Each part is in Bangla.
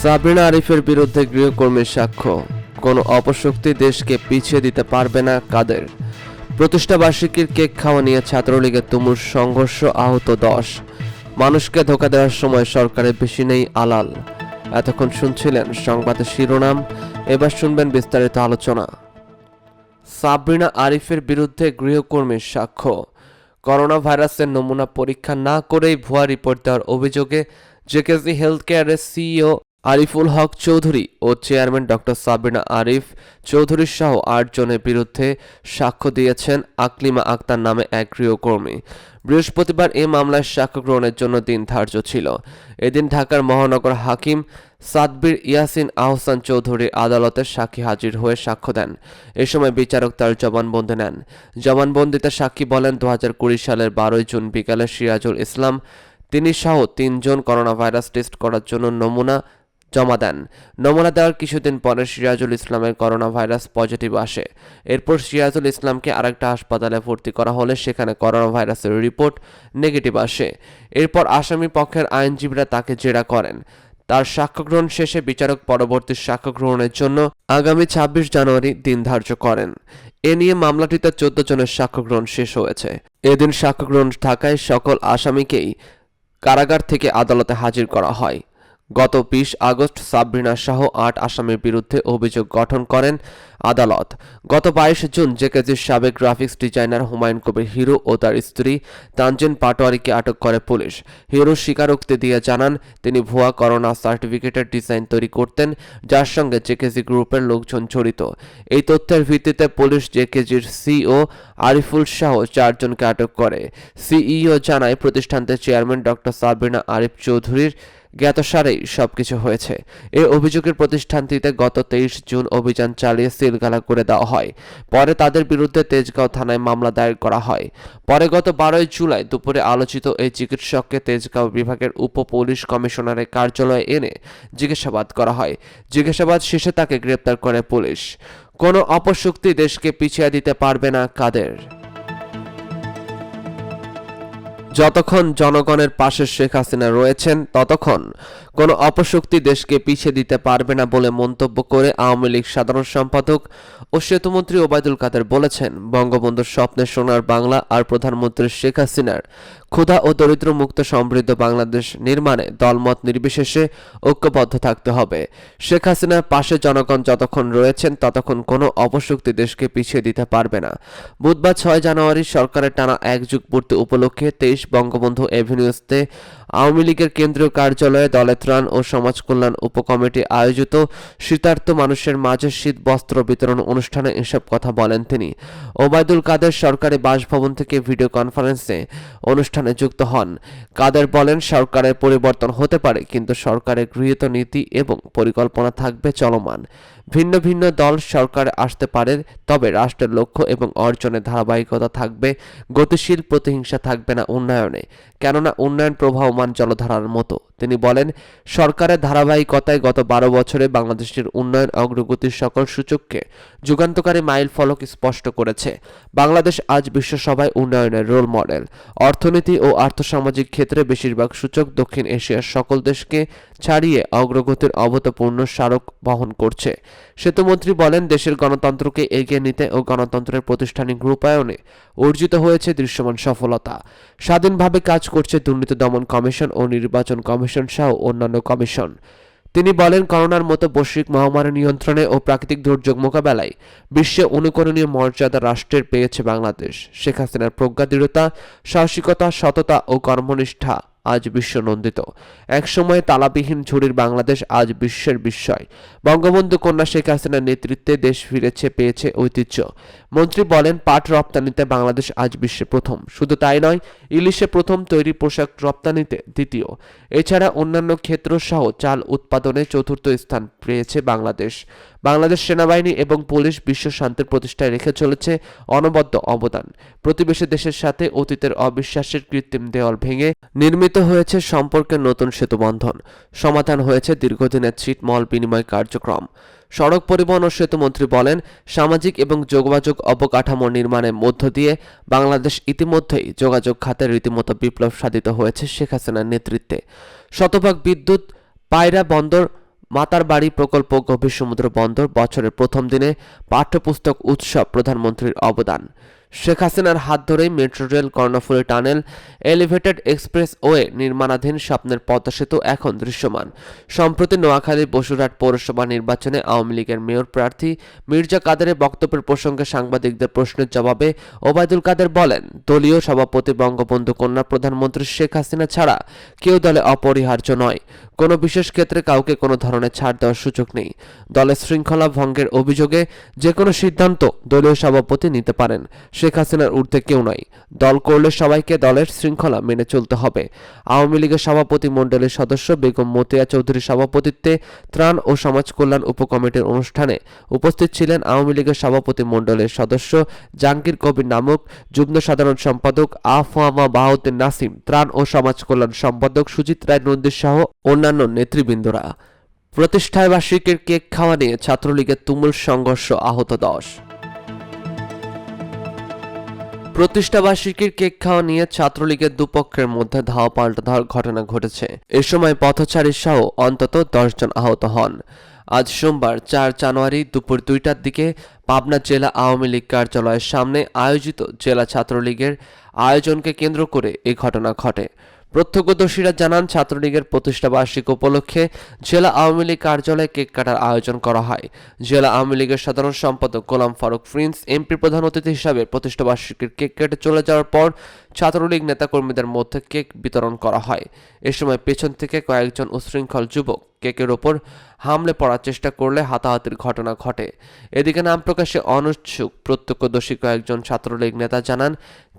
সাবরিনা আরিফের বিরুদ্ধে গৃহকর্মীর সাক্ষ্য, কোনো অপশক্তি দেশকে পিছিয়ে দিতে পারবে না কাদের। প্রতিষ্ঠাবার্ষিকীর কেক খাওয়া নিয়ে ছাত্রলীগের তুমুল সংঘর্ষ, আহত 10। মানুষকে ধোঁকা দেওয়ার সময় সরকারের বেশি নেই আলাল। এতক্ষণ শুনছিলেন সংবাদের শিরোনাম, এবার শুনবেন বিস্তারিত আলোচনা। সাবরিনা আরিফের বিরুদ্ধে গৃহকর্মীর সাক্ষ্য, করোনা ভাইরাসের নমুনা পরীক্ষা না করেই ভুয়া রিপোর্ট দেওয়ার অভিযোগে জেকেজি হেলথ কেয়ারের সিইও আরিফুল হক চৌধুরী ও চেয়ারম্যান ডক্টর সাবরিনা আরিফ চৌধুরী সহ 8 জনের বিরুদ্ধে সাক্ষ্য দিয়েছেন আকলিমা আক্তার নামে এক গৃহকর্মী। বৃহস্পতিবার এ মামলায় সাক্ষ্য গ্রহণের জন্য দিন ধার্য ছিল। এদিন ঢাকার মহানগর হাকিম সাদবির ইয়াসিন আহসান চৌধুরী আদালতে সাক্ষী হাজির হয়ে সাক্ষ্য দেন। এ সময় বিচারক তার জবানবন্দি নেন। জবানবন্দিতে সাক্ষী বলেন, 2020 সালের 12 জুন বিকালে সিরাজুল ইসলাম তিনি সহ 3 জন করোনা ভাইরাস টেস্ট করার জন্য নমুনা জমা দেন। নমুনা দেওয়ার কিছুদিন পরে সিরাজুল ইসলামের করোনা ভাইরাস পজিটিভ আসে। এরপর সিরাজুল ইসলামকে আরেকটা হাসপাতালে ভর্তি করা হলে সেখানে করোনা ভাইরাসের রিপোর্ট নেগেটিভ আসে। এরপর আসামি পক্ষের আইনজীবীরা তাকে জেরা করেন। তার সাক্ষ্য গ্রহণ শেষে বিচারক পরবর্তী সাক্ষ্য গ্রহণের জন্য আগামী 26 জানুয়ারি দিন ধার্য করেন। এ নিয়ে মামলাটিতে 14 জনের সাক্ষ্য গ্রহণ শেষ হয়েছে। এদিন সাক্ষ্য গ্রহণ থাকায় সকল আসামিকেই কারাগার থেকে আদালতে হাজির করা হয়। গত 20 আগস্ট সাবরিনা সহ 8 আসামির বিরুদ্ধে অভিযোগ গঠন করেন আদালত। গত 22 জুন জেকেজির সাবেক graphics designer Humayun Kabir hero ও তার স্ত্রী তানজিন পাটোয়ারিকে আটক করে পুলিশ। হিরো স্বীকারোক্তি দিয়ে জানান, তিনি ভুয়া করোনা সার্টিফিকেটের ডিজাইন তৈরি করতেন, যার সঙ্গে জেকেজি গ্রুপের লোকজন জড়িত। এই তথ্যের ভিত্তিতে পুলিশ জেকেজির সিইও আরিফুল সহ 4 জনকে আটক করে। সিইও জানায়, প্রতিষ্ঠানটির চেয়ারম্যান ডক্টর সাবরিনা আরিফ চৌধুরীর জ্ঞাতসারেই সবকিছু হয়েছে। এই অভিযোগের প্রতিষ্ঠানটিতে গত 23 জুন অভিযান চালিয়ে সিলগালা করে দেওয়া হয়। পরে তাদের বিরুদ্ধে তেজগাঁও থানায় মামলা দায়ের করা হয়। পরে গত 12 জুলাই দুপুরে আলোচিত এই চিকিৎসককে তেজগাঁও বিভাগের উপ পুলিশ কমিশনারের কার্যালয়ে এনে জিজ্ঞাসাবাদ করা হয়। জিজ্ঞাসাবাদ শেষে তাকে গ্রেপ্তার করে পুলিশ। কোনো অপশক্তি দেশকে পিছিয়ে দিতে পারবে না কাদের। যতক্ষণ জনগণের পাশে শেখ হাসিনা রয়েছেন, ততক্ষণ কোনো অপশক্তি দেশকে পিছিয়ে দিতে পারবে না বলে মন্তব্য করে আওয়ামী লীগ সাধারণ সম্পাদক ও সেতুমন্ত্রী ওবায়দুল কাদের বলেছেন, বঙ্গবন্ধুর স্বপ্নের সোনার বাংলা আর প্রধানমন্ত্রী শেখ হাসিনার ক্ষুধা ও দরিদ্র মুক্ত সমৃদ্ধ বাংলাদেশ নির্মাণে দলমত নির্বিশেষে ঐক্যবদ্ধ থাকতে হবে। শেখ হাসিনার পাশে জনগণ যতক্ষণ রয়েছেন, ততক্ষণ কোনো অপশক্তি দেশকে পিছিয়ে দিতে পারবে না। বুধবার 6 জানুয়ারি সরকারের টানা 1 যুগ পূর্তি উপলক্ষে 23 বঙ্গবন্ধু এভিনিউতে আওয়ামী লীগের কেন্দ্রীয় কার্যালয়ে দলের ত্রাণ ও সমাজ কল্যাণ উপকমিটি আয়োজিত শীতার্ত মানুষের মাঝে শীত বস্ত্র বিতরণ অনুষ্ঠানে এসব কথা বলেন তিনি। ওবায়দুল কাদের সরকারি বাসভবন থেকে ভিডিও কনফারেন্সে অনুষ্ঠানে যুক্ত হন। কাদের বলেন, সরকারের পরিবর্তন হতে পারে, কিন্তু সরকারের গৃহীত নীতি এবং পরিকল্পনা থাকবে চলমান। ভিন্ন ভিন্ন দল সরকারে আসতে পারে, তবে রাষ্ট্রের লক্ষ্য এবং অর্জনের ধারাবাহিকতা থাকবে। গতিশীল প্রতিহিংসা থাকবে না উন্নয়নে, কেননা উন্নয়ন প্রবাহমান জলধারার মতো। তিনি বলেন, সরকারের ধারাবাহিকতায় গত 12 বছরে বাংলাদেশের উন্নয়ন অগ্রগতির সকল সূচককে যুগান্তকারী মাইল ফলক স্পষ্ট করেছে। বাংলাদেশ আজ বিশ্বসভায় উন্নয়নের রোল মডেল। অর্থনীতি ও আর্থসামাজিক ক্ষেত্রে বেশিরভাগ সূচক দক্ষিণ এশিয়ার সকল দেশকে ছাড়িয়ে অগ্রগতির অভূতপূর্ণ স্মারক বহন করছে। সেতুমন্ত্রী বলেন, দেশের গণতন্ত্রকে এগিয়ে নিতে ও গণতন্ত্রের প্রতিষ্ঠানিক রূপায়ণে অর্জিত হয়েছে দৃশ্যমান সফলতা। স্বাধীনভাবে কাজ করছে দুর্নীতি দমন কমিশন ও নির্বাচন কমিশন সহ অন্যান্য কমিশন। তিনি বলেন, করোনার মতো বৈশ্বিক মহামারী নিয়ন্ত্রণে ও প্রাকৃতিক দুর্যোগ মোকাবেলায় বিশ্বে অনুকরণীয় মর্যাদা রাষ্ট্রের পেয়েছে বাংলাদেশ। শেখ হাসিনার প্রজ্ঞা, দৃঢ়তা, সাহসিকতা, সততা ও কর্মনিষ্ঠা আজ বিশ্বনন্দিত। একসময় তালাবিহীন ঝুড়ির বাংলাদেশ আজ বিশ্বের বিস্ময়। বঙ্গবন্ধু কন্যা শেখ হাসিনার নেতৃত্বে দেশ পেয়েছে ঐতিহ্য। মন্ত্রী বলেন, পাট রপ্তানিতে বাংলাদেশ আজ বিশ্বে প্রথম। শুধু তাই নয়, ইলিশে প্রথম, তৈরি পোশাক রপ্তানিতে দ্বিতীয়। এছাড়া অন্যান্য ক্ষেত্র সহ চাল উৎপাদনে চতুর্থ স্থান পেয়েছে বাংলাদেশ। বাংলাদেশ সেনাবাহিনী এবং পুলিশ বিশ্ব শান্তির প্রতিষ্ঠায় রেখে চলেছে অনবদ্য অবদান। প্রতিবেশী দেশের সাথে অতীতের অবিশ্বাসের কৃত্রিম দেওয়াল ভেঙে নির্মিত হয়েছে সম্পর্কের নতুন সেতুবন্ধন। সমাধান হয়েছে দীর্ঘদিনের ছিটমহল বিনিময় কার্যক্রম। সড়ক পরিবহন ও সেতুমন্ত্রী বলেন, সামাজিক এবং যোগাযোগ অবকাঠামো নির্মাণের মধ্য দিয়ে বাংলাদেশ ইতিমধ্যেই যোগাযোগ খাতে রীতিমতো বিপ্লব সাধিত হয়েছে শেখ হাসিনার নেতৃত্বে। শতভাগ বিদ্যুৎ, পায়রা বন্দর মাতার বাড়ি প্রকল্প, গভীর সমুদ্র বন্দর, বছরের প্রথম দিনে পাঠ্যপুস্তক উৎসব, প্রধানমন্ত্রীর অবদান। শেখ হাসিনার হাত ধরেই metro rail, Karnaphuli tunnel, elevated express way নির্মাণাধীন স্বপ্নের পদ্মা সেতু এখন দৃশ্যমান। সম্প্রতি নোয়াখালী বসুরহাট পৌরসভা নির্বাচনে আওয়ামী লীগের মেয়র প্রার্থী মির্জা কাদেরের বক্তব্যের প্রসঙ্গে সাংবাদিকদের প্রশ্নের জবাবে ওবায়দুল কাদের বলেন, দলীয় সভাপতি বঙ্গবন্ধু কন্যা প্রধানমন্ত্রী শেখ হাসিনা ছাড়া কেউ দলে অপরিহার্য নয়। কোনো বিশেষ ক্ষেত্রে কাউকে কোনো ধরনের ছাড় দেওয়ার সুযোগ নেই। দলের শৃঙ্খলা ভঙ্গের অভিযোগে যে কোনো সিদ্ধান্ত দলীয় সভাপতি নিতে পারেন। শেখ হাসিনার ঊর্ধ্বে কেউ নয়। দল করলে সবাইকে দলের শৃঙ্খলা মেনে চলতে হবে। আওয়ামী লীগের সভাপতি মণ্ডলীর সদস্য বেগম মতিয়া চৌধুরীর সভাপতিত্বে ত্রাণ ও সমাজ কল্যাণ উপকমিটির অনুষ্ঠানে উপস্থিত ছিলেন আওয়ামী লীগের সভাপতি মণ্ডলীর সদস্য জাহাঙ্গীর কবির নামক, যুগ্ম সাধারণ সম্পাদক আফওয়ামা বাহাউদ্দিন নাসিম, ত্রাণ ও সমাজ কল্যাণ সম্পাদক সুজিত রায় নন্দী সহ অন্যান্য নেতৃবৃন্দরা। প্রতিষ্ঠায় বার্ষিকীর কেক খাওয়া নিয়ে ছাত্রলীগের তুমুল সংঘর্ষ, আহত 10। প্রতিষ্ঠাবার্ষিকীর কেক খাওয়া নিয়ে ছাত্রলীগের দুপক্ষের মধ্যে ধাওয়া পাল্টাধাওয়ার ঘটনা ঘটেছে। এ সময় পথচারী সহ অন্তত 10 জন আহত হন। আজ সোমবার 4 জানুয়ারি দুপুর 2টার দিকে পাবনা জেলা আওয়ামী লীগ কার্যালয়ের সামনে আয়োজিত জেলা ছাত্রলীগের আয়োজনকে কেন্দ্র করে এই ঘটনা ঘটে। প্রত্যক্ষদর্শীরা জানান, ছাত্রলীগের প্রতিষ্ঠা বার্ষিকী উপলক্ষে জেলা আওয়ামী লীগ কার্যালয়ে কেক কাটার আয়োজন করা হয়। জেলা আওয়ামী লীগের সাধারণ সম্পাদক গোলাম ফারুক প্রিন্স এমপি প্রধান অতিথি হিসাবে প্রতিষ্ঠা বার্ষিকীর কেক কেটে চলে যাওয়ার পর ছাত্রলীগ নেতাকর্মীদের মধ্যে কেক বিতরণ করা হয়। এ সময় পেছন থেকে কয়েকজন উচ্ছৃঙ্খল যুবক কেকের ওপর হামলে পড়ার চেষ্টা করলে হাতাহাতির ঘটনা ঘটে। এদিকে নাম প্রকাশে অনিচ্ছুক প্রত্যক্ষদর্শী কয়েকজন ছাত্রলীগ নেতা জানান,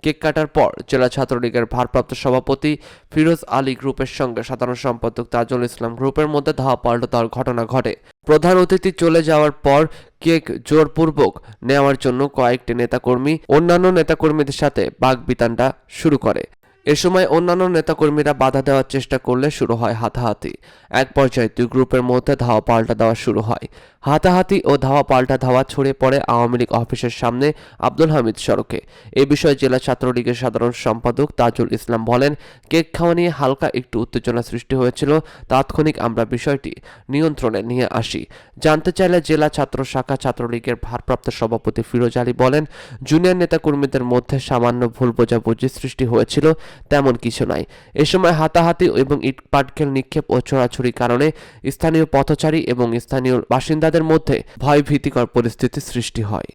কেক কাটার পর জেলা ছাত্রলীগের ভারপ্রাপ্ত সভাপতি ফিরোজ আলী গ্রুপের সঙ্গে সাধারণ সম্পাদক তাজুল ইসলাম গ্রুপের মধ্যে ধাওয়া পাল্টাধাওয়ার ঘটনা ঘটে। প্রধান অতিথি চলে যাওয়ার পর কেক জোরপূর্বক নেওয়ার জন্য কয়েকটি নেতাকর্মী অন্যান্য নেতাকর্মীদের সাথে বাকবিতণ্ডা শুরু করে। এ সময় অন্যান্য নেতাকর্মীরা বাধা দেওয়ার চেষ্টা করলে শুরু হয় হাতাহাতি। এক পর্যায়ে দুই গ্রুপের মধ্যে ধাওয়া পাল্টা দেওয়া শুরু হয়। হাতাহাতি ও ধাওয়া পাল্টা ধাওয়া ছড়িয়ে পড়ে আওয়ামী লীগ অফিসের সামনে আব্দুল হামিদ সড়কে। এ বিষয়ে জেলা ছাত্রলীগের সাধারণ সম্পাদক তাজুল ইসলাম বলেন, কেক খাওয়া নিয়ে হালকা একটু উত্তেজনা সৃষ্টি হয়েছিল। তাৎক্ষণিক আমরা বিষয়টি নিয়ন্ত্রণে নিয়ে আসি। জানতে চাইলে জেলা ছাত্র শাখা ছাত্রলীগের ভারপ্রাপ্ত সভাপতি ফিরোজ আলী বলেন, জুনিয়র নেতাকর্মীদের মধ্যে সামান্য ভুল বোঝাবুঝি সৃষ্টি হয়েছিল, তেমন কিছু নাই। এ সময় হাতাহাতি এবং ইট পাটকেল নিক্ষেপ ও ছোড়াছুরির কারণে স্থানীয় পথচারী এবং স্থানীয় বাসিন্দাদের মধ্যে ভয়ভীতিকর পরিস্থিতি সৃষ্টি হয়।